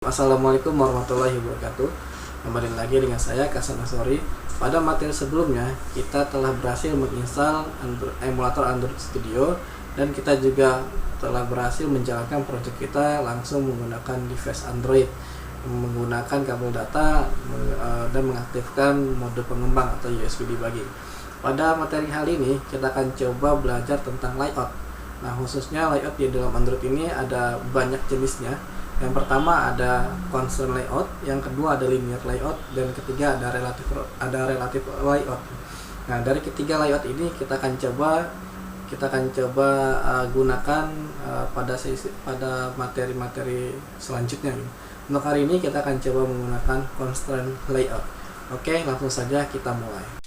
Assalamualaikum warahmatullahi wabarakatuh. Kembali lagi dengan saya Kasan Asori. Pada materi sebelumnya kita telah berhasil menginstal emulator Android Studio dan kita juga telah berhasil menjalankan proyek kita langsung menggunakan device Android, menggunakan kabel data dan mengaktifkan mode pengembang atau USB debugging. Pada materi kali ini kita akan coba belajar tentang layout. Nah, khususnya layout di dalam Android ini ada banyak jenisnya. Yang pertama ada constraint layout, yang kedua ada linear layout, dan ketiga ada relative layout. Nah, dari ketiga layout ini kita akan coba gunakan pada materi-materi selanjutnya. Untuk hari ini kita akan coba menggunakan constraint layout. Oke, langsung saja kita mulai.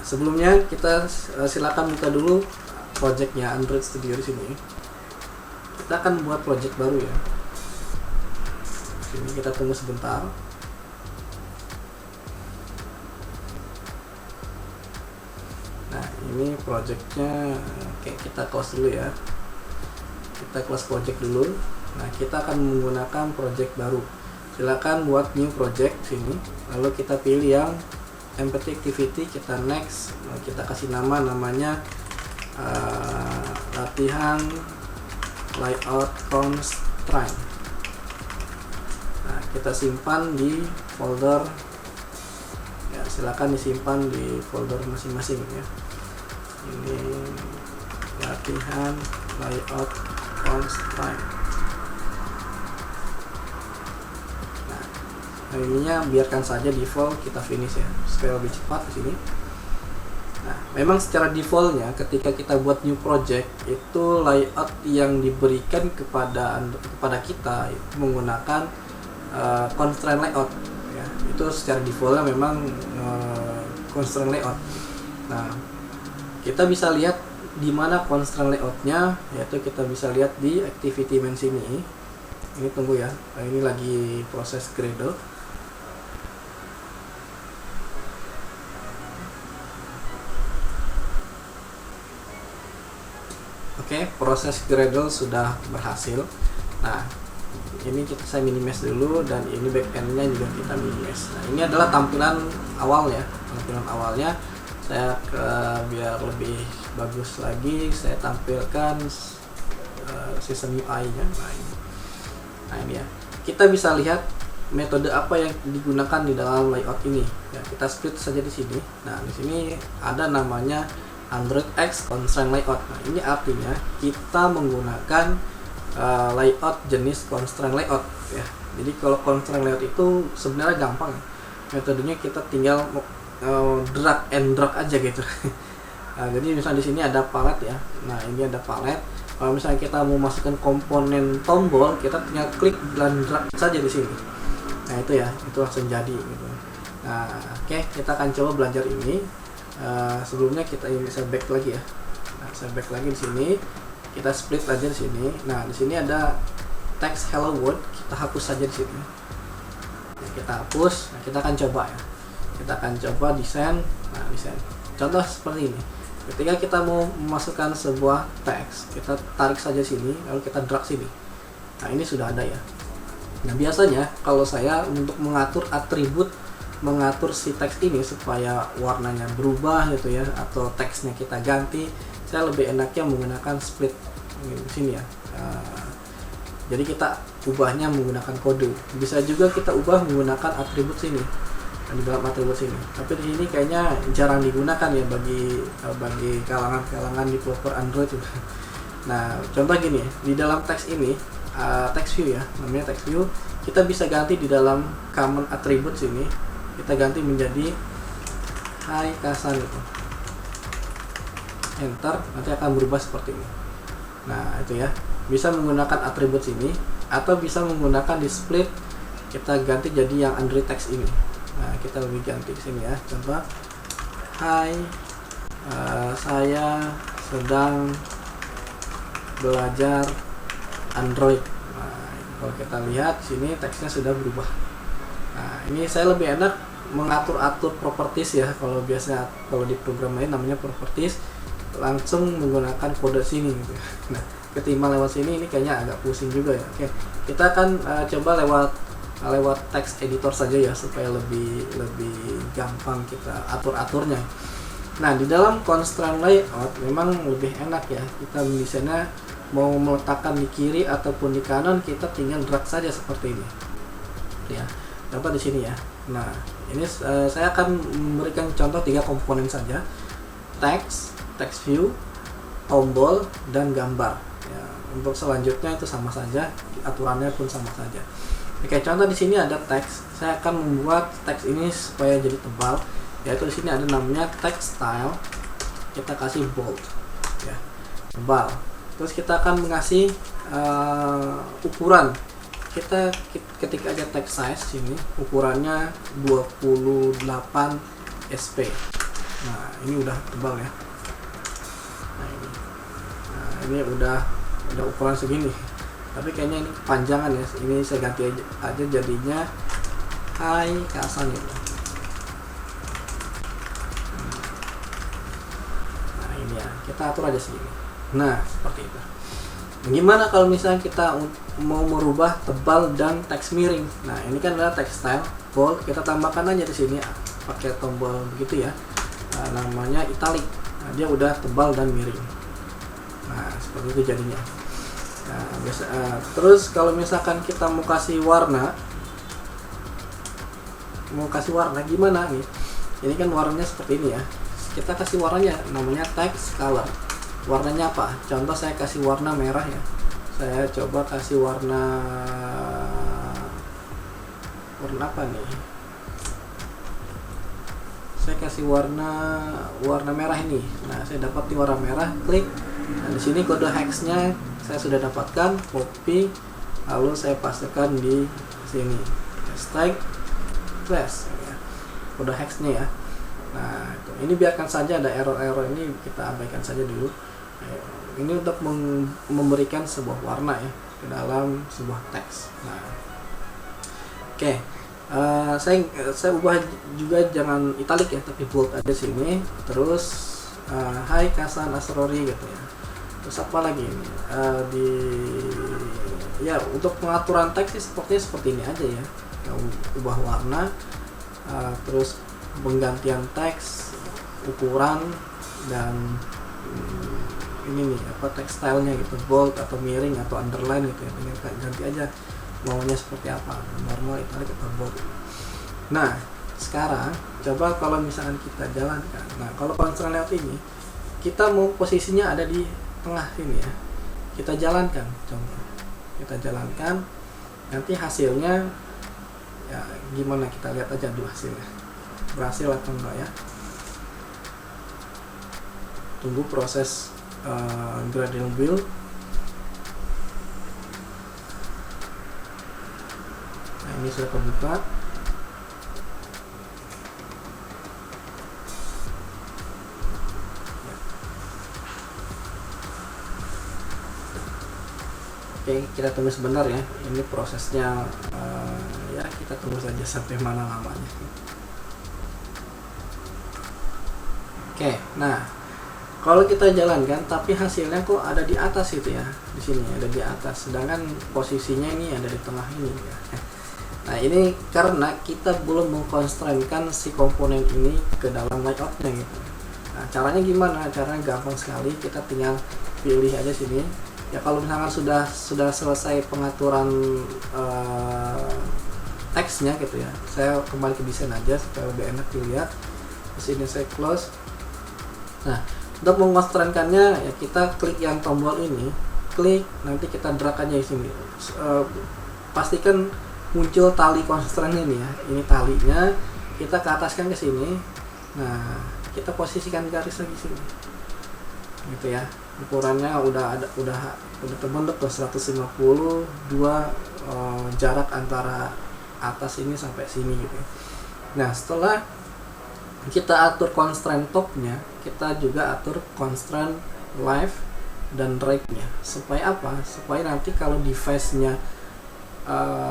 Sebelumnya kita silakan buka dulu projectnya Android Studio di sini. Kita akan buat project baru ya. Sini kita tunggu sebentar. Nah, ini projectnya. Oke, kita close dulu ya. Kita close project dulu. Nah, kita akan menggunakan project baru. Silakan buat new project sini. Lalu kita pilih yang Empathy Activity, kita next, kita kasih namanya latihan layout constraint. Nah, kita simpan di folder ya, silakan disimpan di folder masing-masing ya. Ini latihan layout constraint. Nah, ininya biarkan saja default, kita finish ya supaya lebih cepat di sini. Nah, memang secara defaultnya ketika kita buat new project itu layout yang diberikan kepada kita itu menggunakan constraint layout ya. Itu secara defaultnya memang constraint layout. Nah, kita bisa lihat di mana constraint layoutnya, yaitu kita bisa lihat di activity main sini. Ini tunggu ya, ini lagi proses Gradle. Oke, proses Gradle sudah berhasil. Nah, ini saya minimize dulu dan ini backendnya juga kita minimize. Nah, ini adalah tampilan awal ya. Tampilan awalnya saya biar lebih bagus lagi saya tampilkan sistem UI-nya. Nah, ini ya. Kita bisa lihat metode apa yang digunakan di dalam layout ini. Ya, kita split saja di sini. Nah, di sini ada namanya Android X constraint layout. Nah, ini artinya kita menggunakan layout jenis constraint layout ya. Jadi kalau constraint layout itu sebenarnya gampang. Metodenya kita tinggal drag and drop aja gitu. Nah, jadi misalnya di sini ada palette ya. Nah, ini ada palette. Kalau misalnya kita mau masukkan komponen tombol, kita tinggal klik dan drag saja di sini. Nah, itu ya, itu langsung jadi gitu. Nah, oke, kita akan coba belajar ini. Sebelumnya saya back lagi ya. Nah, saya back lagi di sini. Kita split aja di sini. Nah, di sini ada text hello world. Kita hapus saja di sini. Nah, kita hapus. Nah, kita akan coba ya. Kita akan coba desain. Nah, desain. Contoh seperti ini. Ketika kita mau memasukkan sebuah teks, kita tarik saja sini, lalu kita drag sini. Nah, ini sudah ada ya. Nah, biasanya kalau saya untuk mengatur atribut, mengatur si teks ini supaya warnanya berubah gitu ya, atau teksnya kita ganti, saya lebih enaknya menggunakan split di sini ya. Jadi kita ubahnya menggunakan kode. Bisa juga kita ubah menggunakan atribut sini, di dalam atribut sini. Tapi di sini kayaknya jarang digunakan ya bagi kalangan developer Android. Nah, contoh gini, di dalam teks ini, text view ya, namanya text view, kita bisa ganti di dalam common attribute sini. Kita ganti menjadi Hai Kasan gitu. Enter, nanti akan berubah seperti ini. Nah, itu ya. Bisa menggunakan atribut sini atau bisa menggunakan di split, kita ganti jadi yang Android text ini. Nah, kita lebih ganti di sini ya. Contoh, Hai, saya sedang belajar Android. Nah, kalau kita lihat di sini teksnya sudah berubah. Nah, ini saya lebih enak mengatur-atur properties ya, kalau biasa kalau di program lain namanya properties, langsung menggunakan kode sini gitu. Nah, ketimbang lewat sini ini kayaknya agak pusing juga ya. Oke, kita akan coba lewat text editor saja ya, supaya lebih gampang kita aturnya. Nah, di dalam constraint layout memang lebih enak ya, kita mendesainnya mau meletakkan di kiri ataupun di kanan, kita tinggal drag saja seperti ini ya. Dapat di sini ya. Nah, ini saya akan memberikan contoh 3 komponen saja: text view, tombol, dan gambar ya. Untuk selanjutnya itu sama saja, aturannya pun sama saja. Oke, contoh di sini ada teks. Saya akan membuat teks ini supaya jadi tebal, yaitu di sini ada namanya text style. Kita kasih bold ya, tebal. Terus kita akan mengasih ukuran. Kita ketik aja text size sini, ukurannya 28 sp. Nah, ini udah tebal ya. Nah, ini udah ukuran segini. Tapi kayaknya ini kepanjangan ya. Ini saya ganti aja jadinya high Kasan gitu. Nah, ini ya, kita atur aja segini. Nah, seperti itu. Gimana kalau misalnya kita mau merubah tebal dan teks miring? Nah, ini kan adalah text style bold, kita tambahkan aja di sini pakai tombol begitu ya. Namanya italic. Nah, dia udah tebal dan miring. Nah, seperti itu jadinya. Nah, terus kalau misalkan kita mau kasih warna gimana nih? Ini kan warnanya seperti ini ya. Kita kasih warnanya, namanya text color. Warnanya apa? Contoh saya kasih warna merah ya. Saya coba kasih warna apa nih? Saya kasih warna merah ini. Nah, saya dapat di warna merah, klik. Nah, di sini kode hexnya saya sudah dapatkan, copy, lalu saya pastekan di sini. Hashtag trash ya. Kode hexnya ya. Nah, ini biarkan saja, ada error ini kita abaikan saja dulu. Ini untuk memberikan sebuah warna ya ke dalam sebuah teks. Nah, oke. Saya ubah juga, jangan italic ya, tapi bold aja sini. Terus Hai Kasan Asrori gitu ya. Terus apa lagi ini? Ya, untuk pengaturan teks sih seperti ini aja ya. Ubah warna, terus penggantian teks, ukuran, dan ini nih teks stylenya gitu, bold atau miring atau underline gitu ya. Tinggal ganti aja maunya seperti apa, normal, italic atau bold. Nah, sekarang coba kalau misalkan kita jalankan. Nah, kalau constraint layout ini kita mau posisinya ada di tengah sini ya. Kita jalankan, contoh. Kita jalankan, nanti hasilnya ya gimana, kita lihat aja dulu hasilnya. Berhasil atau enggak ya. Tunggu proses gradient build. Nah, ini sudah kebuka. Oke, kita tunggu sebentar ya. Ini prosesnya ya kita tunggu saja sampai mana lamanya. Oke, nah kalau kita jalankan tapi hasilnya kok ada di atas itu ya, di sini ada di atas, sedangkan posisinya ini ada di tengah ini ya. Nah, ini karena kita belum mengkonstrainkan si komponen ini ke dalam layoutnya gitu. Nah, caranya gimana? Caranya gampang sekali, kita tinggal pilih aja sini. Ya, kalau misalkan sudah selesai pengaturan teksnya gitu ya, saya kembali ke desain aja supaya lebih enak dilihat. Terus ini saya close. Nah, untuk mengonstrainkannya ya kita klik yang tombol ini, klik, nanti kita drag aja di sini. Pastikan muncul tali constraint ini ya. Ini talinya, kita ke ataskan ke sini. Nah, kita posisikan garis lagi sini. Gitu ya. Ukurannya udah terbentuk tuh 150, jarak antara atas ini sampai sini gitu. Nah, setelah kita atur constraint topnya, kita juga atur constraint left dan right nya. Supaya apa? Supaya nanti kalau device-nya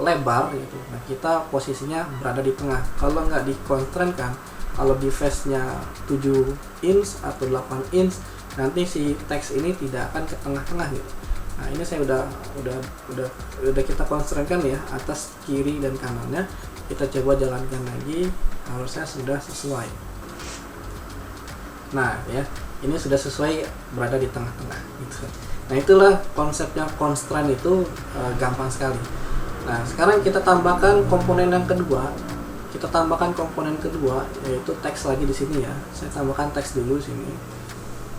lebar gitu. Nah, kita posisinya berada di tengah. Kalau nggak dikonstrainkan, kalau device-nya 7 inch atau 8 inch, nanti si teks ini tidak akan ke tengah-tengah gitu. Nah, ini saya udah kita konstrainkan ya, atas, kiri dan kanannya. Kita coba jalankan lagi, harusnya sudah sesuai. Nah, ya, ini sudah sesuai berada di tengah-tengah gitu. Nah, itulah konsepnya constraint itu, gampang sekali. Nah, sekarang kita tambahkan komponen yang kedua. Kita tambahkan komponen kedua, yaitu teks lagi di sini ya. Saya tambahkan teks dulu sini.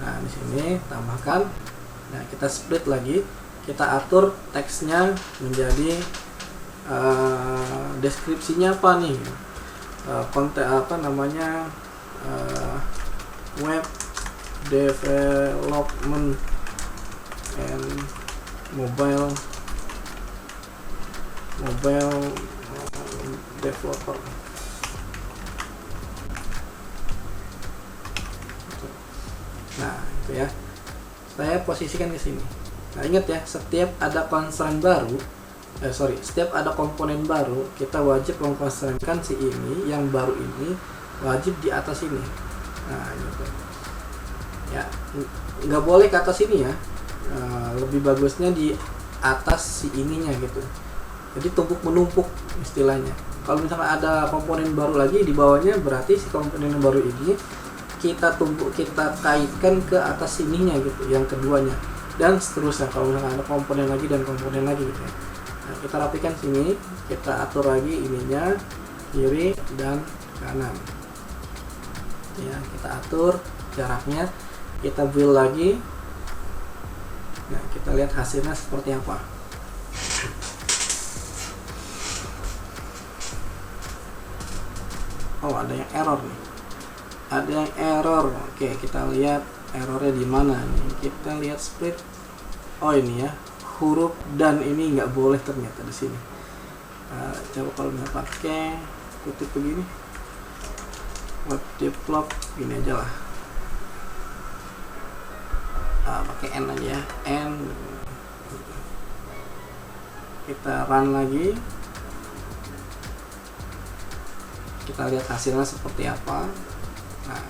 Nah, di sini tambahkan. Nah, kita split lagi. Kita atur teksnya menjadi deskripsinya apa nih? Konten apa namanya? Web development and mobile developer. Nah, itu ya. Saya posisikan ke sini. Nah, ingat ya, setiap ada constraint baru, setiap ada komponen baru, kita wajib mengkonstrainkan si ini, yang baru ini wajib di atas ini. Nah, gitu. Ya, nggak boleh ke atas ini ya. Lebih bagusnya di atas si ininya gitu. Jadi tumpuk menumpuk istilahnya. Kalau misalkan ada komponen baru lagi di bawahnya, berarti si komponen yang baru ini kita tumpuk, kita kaitkan ke atas sininya gitu, yang keduanya, dan seterusnya. Kalau misalkan ada komponen lagi dan komponen lagi gitu ya. Nah, kita rapikan sini, kita atur lagi ininya, kiri dan kanan. Ya, kita atur jaraknya, kita build lagi. Nah, kita lihat hasilnya seperti apa. Oh, ada yang error nih. Ada yang error. Oke, kita lihat errornya di mana nih. Kita lihat split. Oh, ini ya. Huruf dan ini nggak boleh ternyata di sini. Coba kalau nggak pakai kutip begini. Web develop gini aja lah. Pakai N aja ya. N. Kita run lagi. Kita lihat hasilnya seperti apa. Nah,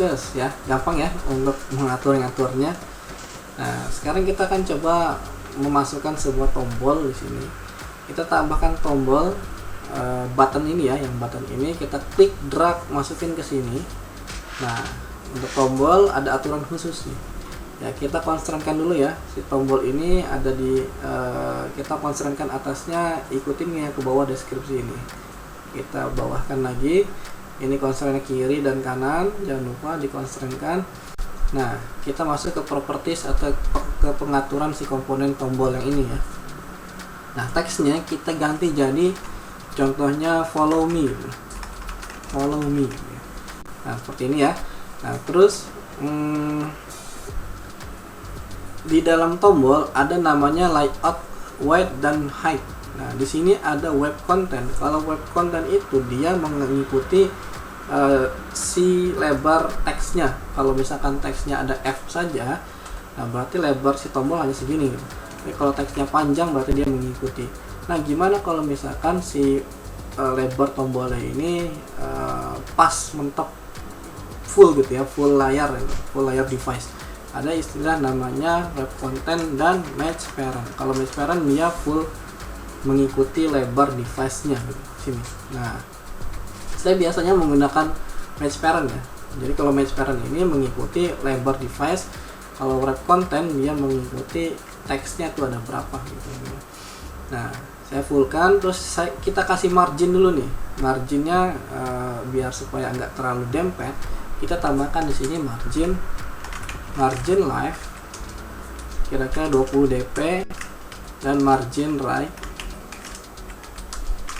just ya, gampang ya untuk mengaturnya. Nah, sekarang kita akan coba memasukkan sebuah tombol di sini. Kita tambahkan tombol button ini ya, yang button ini kita klik drag masukin ke sini. Nah, untuk tombol ada aturan khusus nih. Ya, kita konstrainkan dulu ya, si tombol ini ada di kita konstrainkan atasnya, ikutin yang ke bawah deskripsi ini. Kita bawahkan lagi, ini konstrainnya kiri dan kanan, jangan lupa dikonstrainkan. Nah, kita masuk ke properties atau ke pengaturan si komponen tombol yang ini ya. Nah, teksnya kita ganti jadi contohnya follow me. Nah, seperti ini ya. Nah, terus di dalam tombol ada namanya layout, width dan height. Nah, di sini ada web content. Kalau web content itu dia mengikuti si lebar teksnya. Kalau misalkan teksnya ada F saja, nah berarti lebar si tombol hanya segini. Jadi kalau teksnya panjang berarti dia mengikuti. Nah, gimana kalau misalkan si lebar tombolnya ini pas mentok full gitu ya, full layar device. Ada istilah namanya web content dan match parent. Kalau match parent dia full mengikuti lebar device-nya gitu, sini. Nah, saya biasanya menggunakan match parent ya. Jadi kalau match parent ini mengikuti lebar device, kalau web content dia mengikuti teksnya tuh ada berapa gitu. Nah, saya fullkan, terus kita kasih margin dulu nih. Marginnya biar supaya nggak terlalu dempet, kita tambahkan di sini margin left kira-kira 20 dp, dan margin right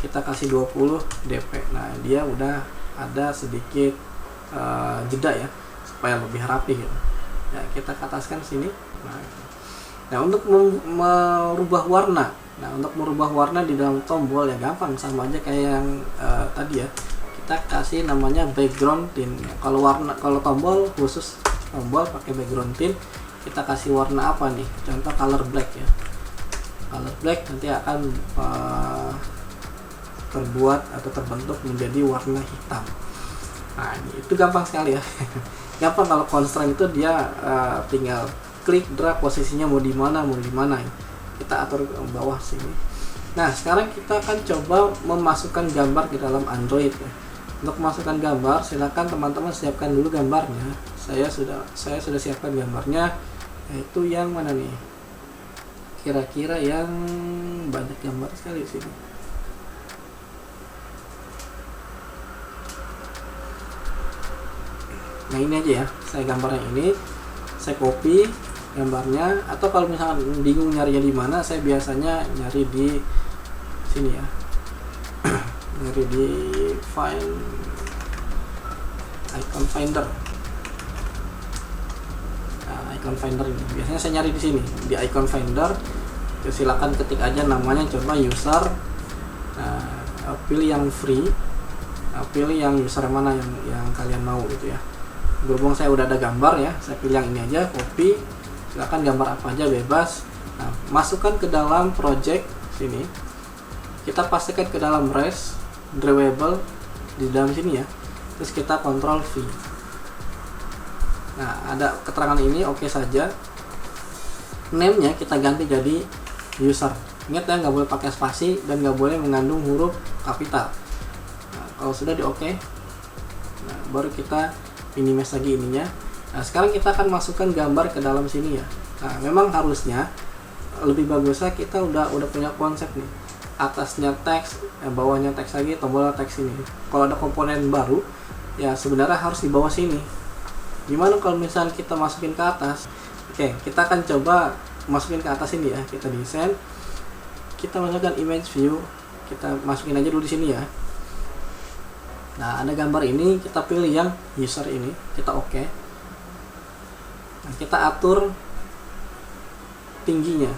kita kasih 20 dp. Nah, dia udah ada sedikit jeda ya, supaya lebih rapi gitu. Ya, kita ataskan sini. Nah, untuk merubah warna. Nah, untuk merubah warna di dalam tombol ya gampang, sama aja kayak yang tadi ya. Kita kasih namanya background tint. Kalau tombol khusus tombol, pakai background tint, kita kasih warna apa nih, contoh color black ya. Color black nanti akan terbuat atau terbentuk menjadi warna hitam. Nah itu gampang sekali ya. Gampang kalau constraint itu dia tinggal klik drag posisinya mau di mana kita atur ke bawah sini. Nah sekarang kita akan coba memasukkan gambar ke dalam Android ya. Untuk memasukkan gambar silakan teman-teman siapkan dulu gambarnya. Saya sudah siapkan gambarnya, yaitu yang mana nih, kira-kira yang banyak gambar sekali di sini. Nah ini aja ya, saya gambarnya ini, saya copy gambarnya, atau kalau misalkan bingung nyarinya di mana, saya biasanya nyari di sini ya, nyari di icon finder. Nah, icon finder ini biasanya saya nyari di sini di icon finder. Silakan ketik aja namanya, coba user. Nah, pilih yang free. Nah, pilih yang user mana yang kalian mau gitu ya. Berhubung saya udah ada gambar ya, saya pilih yang ini aja, copy. Silakan gambar apa aja bebas. Nah, masukkan ke dalam project sini. Kita pastikan ke dalam res drawable di dalam sini ya. Terus kita Ctrl V. Nah, ada keterangan ini oke saja. Name-nya kita ganti jadi user. Ingat ya, nggak boleh pakai spasi dan nggak boleh mengandung huruf kapital. Nah, kalau sudah di oke, nah, baru kita minimize lagi ininya. Nah, sekarang kita akan masukkan gambar ke dalam sini ya. Nah, memang harusnya lebih bagusnya kita udah punya konsep nih. Atasnya teks, bawahnya teks lagi, tombol teks ini. Kalau ada komponen baru, ya sebenarnya harus di bawah sini. Gimana kalau misalnya kita masukin ke atas? Oke, kita akan coba masukin ke atas ini ya. Kita desain, kita masukkan image view, kita masukin aja dulu di sini ya. Nah, ada gambar ini, kita pilih yang user ini, kita oke. Nah, kita atur tingginya.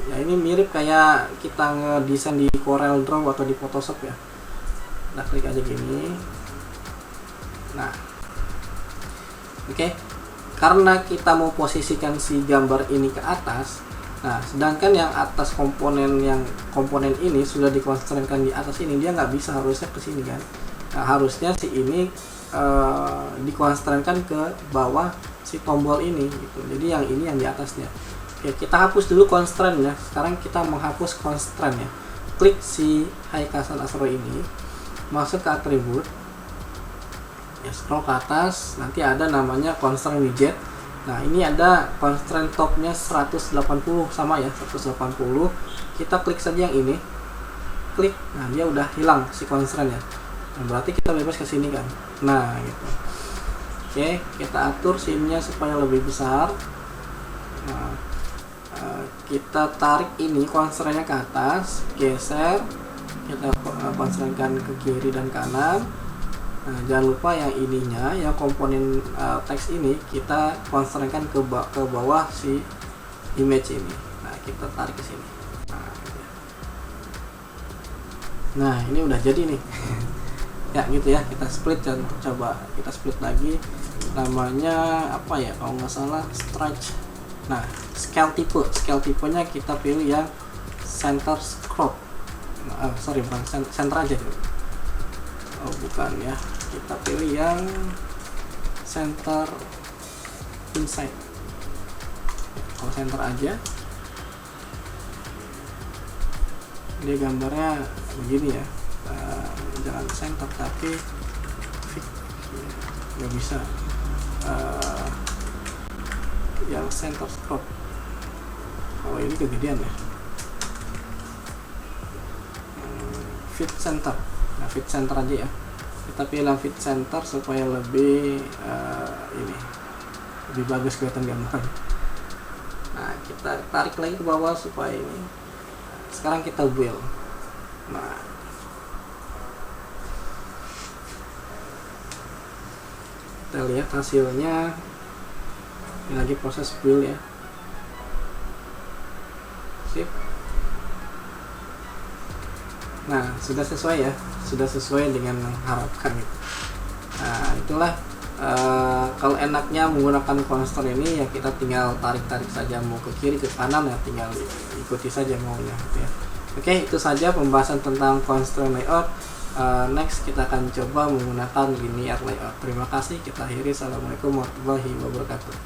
Ya, ini mirip kayak kita ngedesain di Corel Draw atau di Photoshop ya. Nah, klik aja gini. Nah, oke. Karena kita mau posisikan si gambar ini ke atas. Nah, sedangkan yang atas komponen ini sudah dikonstrainkan di atas ini, dia nggak bisa, harusnya ke sini kan. Nah, harusnya si ini dikonstrainkan ke bawah si tombol ini gitu. Jadi yang ini yang di atasnya. Oke, kita hapus dulu constraint ya. Sekarang kita menghapus constraint ya. Klik si Hikvision Astro ini, masuk ke atribut. Ya, scroll ke atas, nanti ada namanya constraint widget. Nah, ini ada constraint topnya 180 sama ya, 180. Kita klik saja yang ini. Klik. Nah, dia udah hilang si constraintnya. Nah, berarti kita bebas ke sini kan. Nah, gitu. Oke, kita atur scene-nya supaya lebih besar. Nah, kita tarik ini constraint-nya ke atas, geser, kita constraint-kan ke kiri dan kanan. Nah, jangan lupa yang ininya, yang komponen teks ini kita constraint-kan ke bawah si image ini. Nah, kita tarik ke sini. Nah, ini udah jadi nih. Ya gitu ya, kita split dan coba kita split lagi. Namanya apa ya, kalau nggak salah stretch. Nah, scale tipenya kita pilih yang center crop. Sorry, bukan center aja dulu. Oh bukan ya, kita pilih yang center inside. Kalau center aja, dia gambarnya begini ya. Jangan center tapi fit, nggak bisa. Yang center crop. Oh ini kegedean ya. Fit center. Nah, fit center aja ya. Kita pilih fit center supaya lebih lebih bagus kelihatan gambar. Nah, kita tarik lagi ke bawah supaya ini. Sekarang kita wheel. Nah, kita lihat hasilnya. Ini lagi proses build ya. Sip. Nah, sudah sesuai ya, sudah sesuai dengan harapan gitu. Nah, itulah Kalau enaknya menggunakan constraint ini ya kita tinggal tarik-tarik saja, mau ke kiri ke kanan ya tinggal ikuti saja maunya gitu ya. Oke, itu saja pembahasan tentang constraint layout. Next kita akan coba menggunakan linear layout. Terima kasih, kita akhiri. Assalamualaikum warahmatullahi wabarakatuh.